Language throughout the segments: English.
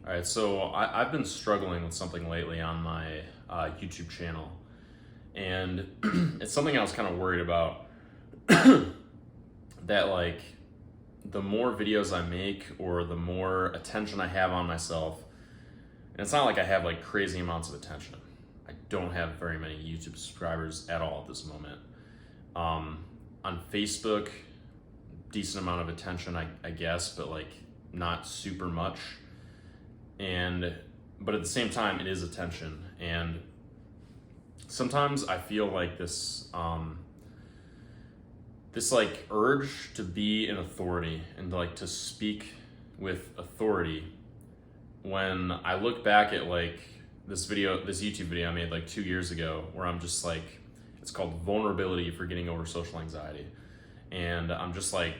All right, so I've been struggling with something lately on my YouTube channel, and it's something I was kind of worried about. That like the more videos I make or the more attention I have on myself, and it's not like I have like crazy amounts of attention. I don't have very many YouTube subscribers at all at this moment. On Facebook, decent amount of attention, I guess, but like not super much. But at the same time, it is attention, and sometimes I feel like this like urge to be an authority and like to speak with authority. When I look back at like this YouTube video I made like 2 years ago, where I'm just like, it's called Vulnerability for Getting Over Social Anxiety, and I'm just like,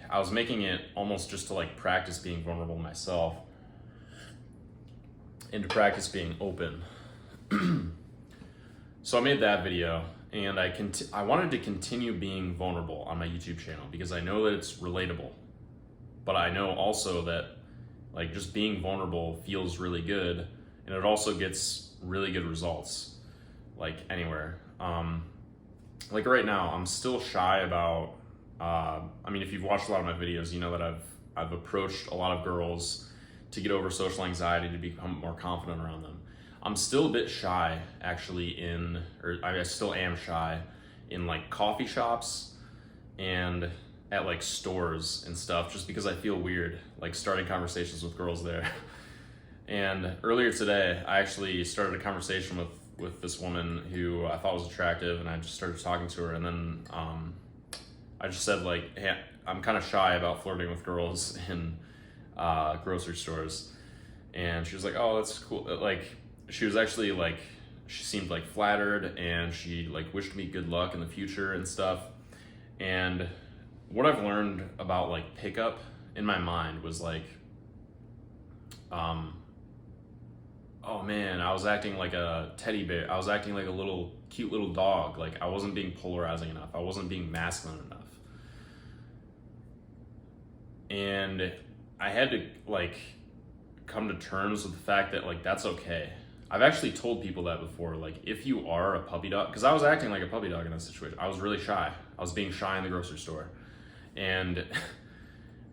I was making it almost just to like practice being vulnerable myself and to practice being open. So I made that video, and I wanted to continue being vulnerable on my YouTube channel because I know that it's relatable, but I know also that like just being vulnerable feels really good, and it also gets really good results like anywhere. Like right now, I'm still shy about. I mean, if you've watched a lot of my videos, you know that I've approached a lot of girls to get over social anxiety, to become more confident around them. I'm still a bit shy actually I still am shy in like coffee shops and at like stores and stuff, just because I feel weird like starting conversations with girls there. And earlier today, I actually started a conversation with this woman who I thought was attractive, and I just started talking to her, and then I just said like, hey, I'm kind of shy about flirting with girls in grocery stores. And she was like, oh, that's cool. Like, she was actually like, she seemed like flattered, and she like wished me good luck in the future and stuff. And what I've learned about like pickup in my mind was like, oh man, I was acting like a teddy bear. I was acting like a cute little dog. Like I wasn't being polarizing enough. I wasn't being masculine enough. And I had to like come to terms with the fact that like that's okay. I've actually told people that before, like if you are a puppy dog, because I was acting like a puppy dog in that situation. I was really shy. I was being shy in the grocery store. And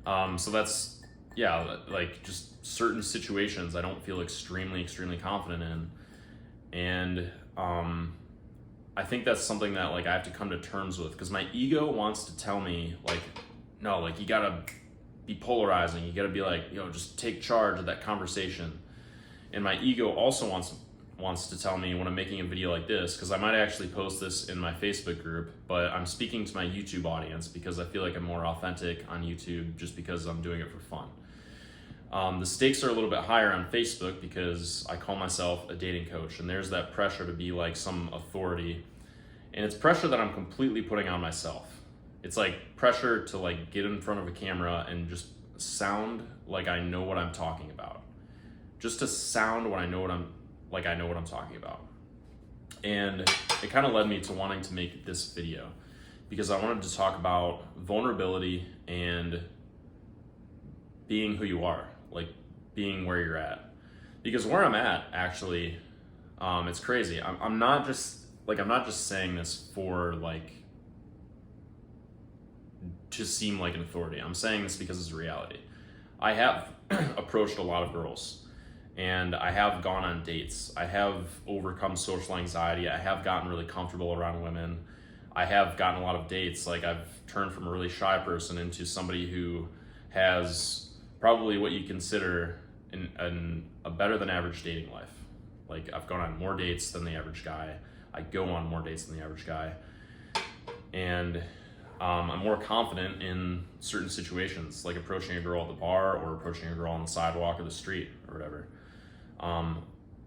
so that's, yeah, like just certain situations I don't feel extremely confident in. And I think that's something that like I have to come to terms with, because my ego wants to tell me like, no, like you gotta be polarizing. You got to be like, just take charge of that conversation. And my ego also wants to tell me when I'm making a video like this, because I might actually post this in my Facebook group, but I'm speaking to my YouTube audience because I feel like I'm more authentic on YouTube just because I'm doing it for fun. The stakes are a little bit higher on Facebook because I call myself a dating coach, and there's that pressure to be like some authority, and it's pressure that I'm completely putting on myself. It's like pressure to like get in front of a camera and just sound like I know what I'm talking about. Just to sound when I know what I'm talking about. And it kind of led me to wanting to make this video because I wanted to talk about vulnerability and being who you are, like being where you're at. Because where I'm at, actually, it's crazy. I'm not just saying this for like to seem like an authority. I'm saying this because it's a reality. I have approached a lot of girls, and I have gone on dates. I have overcome social anxiety. I have gotten really comfortable around women. I have gotten a lot of dates. Like I've turned from a really shy person into somebody who has probably what you consider a better than average dating life. Like I've gone on more dates than the average guy. I go on more dates than the average guy. And I'm more confident in certain situations, like approaching a girl at the bar or approaching a girl on the sidewalk or the street or whatever.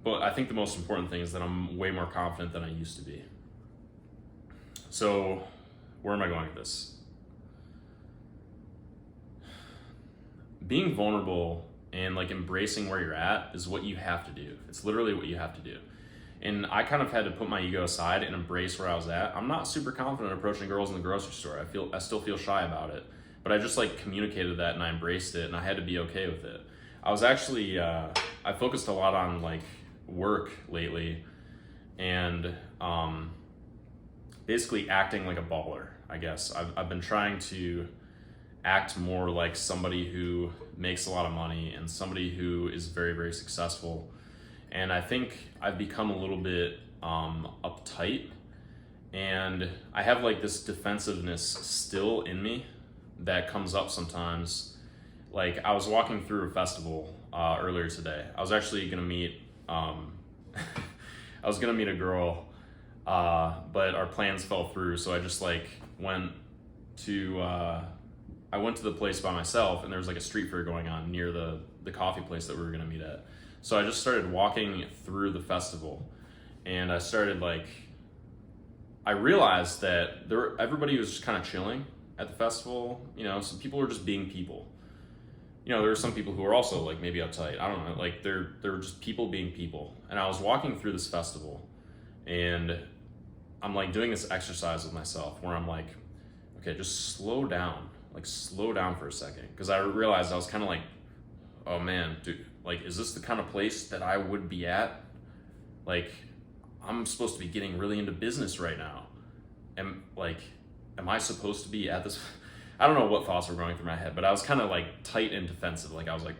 But I think the most important thing is that I'm way more confident than I used to be. So where am I going with this? Being vulnerable and like embracing where you're at is what you have to do. It's literally what you have to do. And I kind of had to put my ego aside and embrace where I was at. I'm not super confident approaching girls in the grocery store. I still feel shy about it, but I just like communicated that and I embraced it, and I had to be okay with it. I was actually I focused a lot on like work lately, and basically acting like a baller. I guess I've been trying to act more like somebody who makes a lot of money and somebody who is very, very successful. And I think I've become a little bit uptight, and I have like this defensiveness still in me that comes up sometimes. Like I was walking through a festival earlier today. I was actually gonna meet I was gonna meet a girl, but our plans fell through. So I just like went to I went to the place by myself, and there was like a street fair going on near the coffee place that we were gonna meet at. So I just started walking through the festival, and I started like, I realized that everybody was just kind of chilling at the festival. You know, some people were just being people. You know, there were some people who were also like maybe uptight. I don't know, like they're just people being people. And I was walking through this festival, and I'm like doing this exercise with myself where I'm like, okay, just slow down. Like slow down for a second. Because I realized I was kind of like, oh man, dude, like, is this the kind of place that I would be at? Like, I'm supposed to be getting really into business right now. Am I supposed to be at this? I don't know what thoughts were going through my head, but I was kind of like tight and defensive. Like I was like,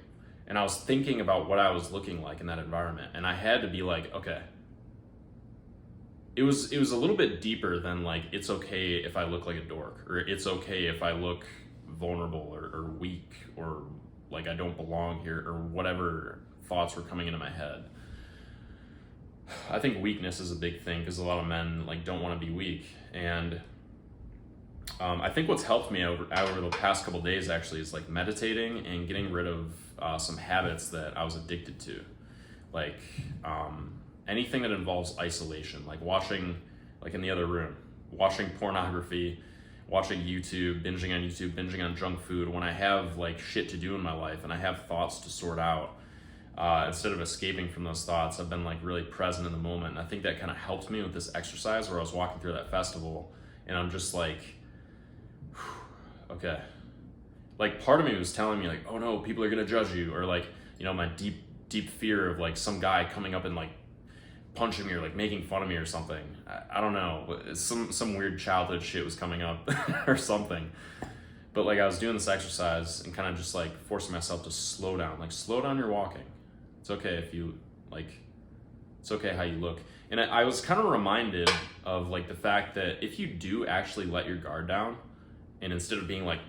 and I was thinking about what I was looking like in that environment. And I had to be like, okay, it was a little bit deeper than like, it's okay if I look like a dork, or it's okay if I look vulnerable or weak, or like I don't belong here, or whatever thoughts were coming into my head. I think weakness is a big thing because a lot of men like don't want to be weak. And I think what's helped me over the past couple of days actually is like meditating and getting rid of some habits that I was addicted to. Like anything that involves isolation, like watching, like in the other room, watching pornography, watching YouTube, binging on junk food when I have like shit to do in my life and I have thoughts to sort out. Instead of escaping from those thoughts, I've been like really present in the moment. And I think that kind of helped me with this exercise where I was walking through that festival and I'm just like, okay. Like part of me was telling me like, oh no, people are gonna judge you, or like, you know, my deep fear of like some guy coming up and like punching me or like making fun of me or something. I don't know, some weird childhood shit was coming up or something. But like I was doing this exercise and kind of just like forcing myself to slow down, like slow down your walking. It's okay if you like, it's okay how you look. And I was kind of reminded of like the fact that if you do actually let your guard down, and instead of being like,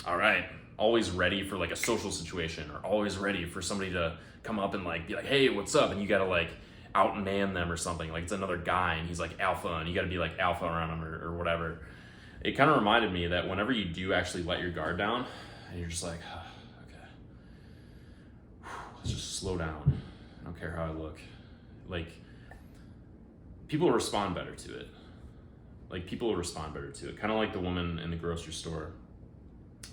all right, always ready for like a social situation, or always ready for somebody to come up and like be like, hey, what's up? And you gotta like outman them or something, like it's another guy and he's like alpha and you got to be like alpha around him or whatever. It kind of reminded me that whenever you do actually let your guard down and you're just like, okay, let's just slow down, I don't care how I look, like people respond better to it. Like people will respond better to it, kind of like the woman in the grocery store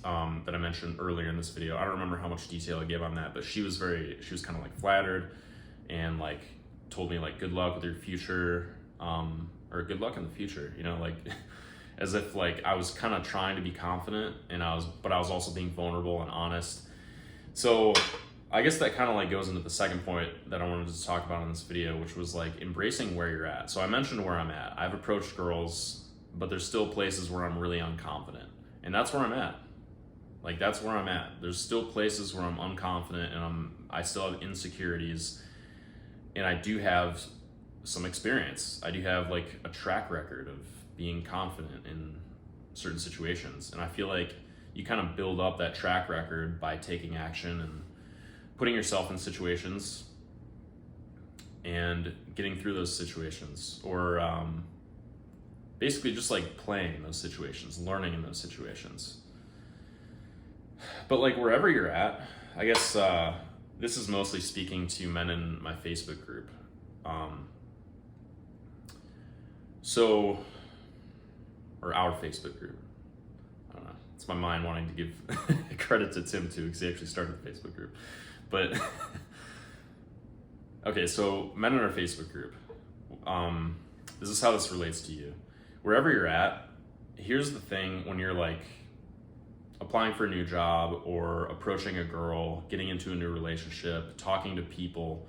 that I mentioned earlier in this video. I don't remember how much detail I gave on that, but she was kind of like flattered and like told me like good luck with your future, or good luck in the future, you know, like as if like I was kind of trying to be confident but I was also being vulnerable and honest. So I guess that kind of like goes into the second point that I wanted to talk about in this video, which was like embracing where you're at. So I mentioned where I'm at. I've approached girls, but there's still places where I'm really unconfident, and that's where I'm at. Like that's where I'm at. There's still places where I'm unconfident and I still have insecurities. And I do have some experience. I do have like a track record of being confident in certain situations. And I feel like you kind of build up that track record by taking action and putting yourself in situations and getting through those situations, or basically just like playing in those situations, learning in those situations. But like wherever you're at, I guess this is mostly speaking to men in my Facebook group. Or our Facebook group. I don't know. It's my mind wanting to give credit to Tim too, because he actually started the Facebook group. But okay, so men in our Facebook group. This is how this relates to you. Wherever you're at, here's the thing when you're like applying for a new job or approaching a girl, getting into a new relationship, talking to people,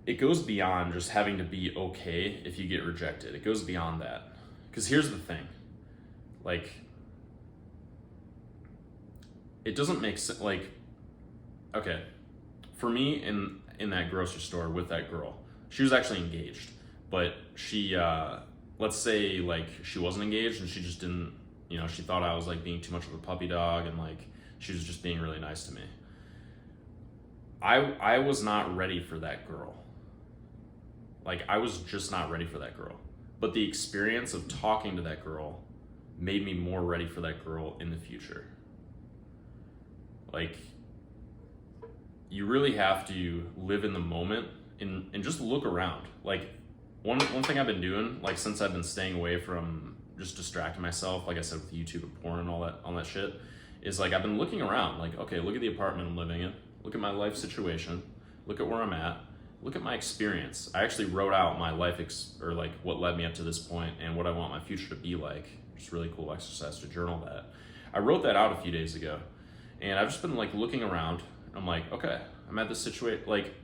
it goes beyond just having to be okay if you get rejected. It goes beyond that. Because here's the thing, like, it doesn't make sense. Like, okay, for me in that grocery store with that girl, she was actually engaged, but she, let's say like she wasn't engaged and she just didn't, you know, she thought I was like being too much of a puppy dog and like she was just being really nice to me. I was not ready for that girl. Like, I was just not ready for that girl. But the experience of talking to that girl made me more ready for that girl in the future. Like, you really have to live in the moment and just look around. Like, one thing I've been doing, like, since I've been staying away from just distracting myself, like I said, with YouTube and porn and all that shit, is like, I've been looking around. Like, okay, look at the apartment I'm living in. Look at my life situation. Look at where I'm at. Look at my experience. I actually wrote out my life, or like what led me up to this point and what I want my future to be like. It's really cool exercise to journal that. I wrote that out a few days ago, and I've just been like looking around. I'm like, okay, I'm at this situation. Like,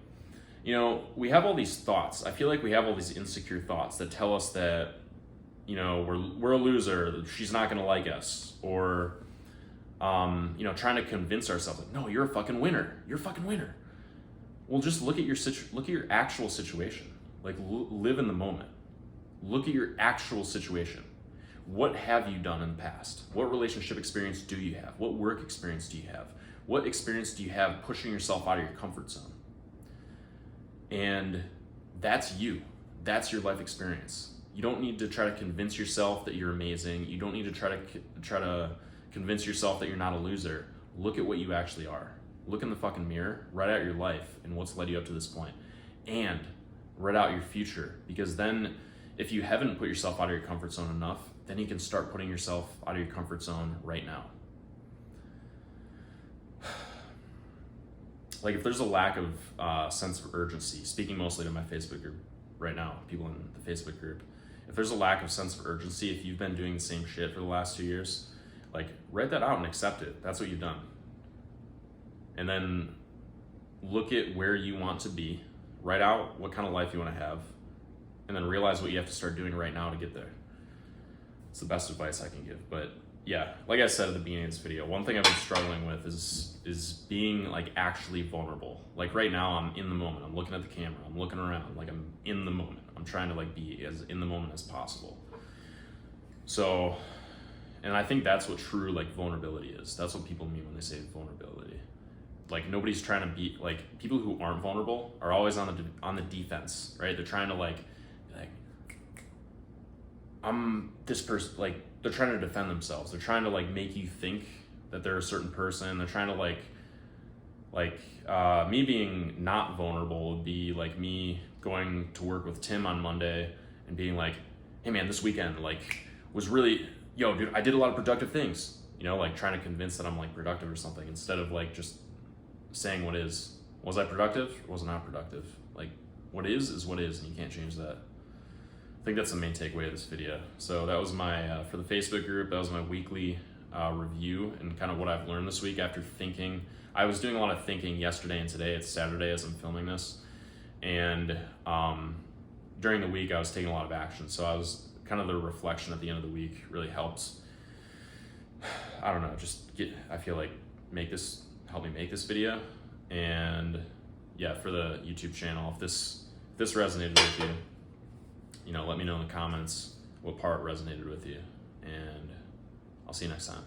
you know, we have all these thoughts. I feel like we have all these insecure thoughts that tell us that, you know, we're a loser, that she's not gonna like us, or you know, trying to convince ourselves like, no, you're a fucking winner. You're a fucking winner. Well, just look at your actual situation. Like, live in the moment. Look at your actual situation. What have you done in the past? What relationship experience do you have? What work experience do you have? What experience do you have pushing yourself out of your comfort zone? And that's you. That's your life experience. You don't need to try to convince yourself that you're amazing. You don't need to try to convince yourself that you're not a loser. Look at what you actually are. Look in the fucking mirror, write out your life and what's led you up to this point, and write out your future. Because then, if you haven't put yourself out of your comfort zone enough, then you can start putting yourself out of your comfort zone right now. Like, if there's a lack of sense of urgency, speaking mostly to my Facebook group right now, people in the Facebook group, if there's a lack of sense of urgency, if you've been doing the same shit for the last 2 years, like, write that out and accept it. That's what you've done. And then look at where you want to be, write out what kind of life you want to have, and then realize what you have to start doing right now to get there. It's the best advice I can give. But yeah, like I said at the beginning of this video, one thing I've been struggling with is being like actually vulnerable. Like, right now I'm in the moment. I'm looking at the camera. I'm looking around. Like, I'm in the moment. I'm trying to like be as in the moment as possible. So, and I think that's what true like vulnerability is. That's what people mean when they say vulnerability. Like, nobody's trying to be like, people who aren't vulnerable are always on the defense, right? They're trying to like I'm this person, like, they're trying to defend themselves. They're trying to like make you think that they're a certain person. They're trying to like me being not vulnerable would be like me going to work with Tim on Monday and being like, hey man, this weekend like was really, yo dude, I did a lot of productive things, you know, like trying to convince that I'm like productive or something, instead of like just saying what is. Was I productive or was I not productive? Like, what is what is, and you can't change that. I think that's the main takeaway of this video. So that was my, for the Facebook group, that was my weekly review and kind of what I've learned this week after thinking. I was doing a lot of thinking yesterday and today. It's Saturday as I'm filming this. And during the week I was taking a lot of action. So I was kind of, the reflection at the end of the week really helps. I don't know, I feel like help me make this video. And yeah, for the YouTube channel, if this resonated with you, you know, let me know in the comments what part resonated with you, and I'll see you next time.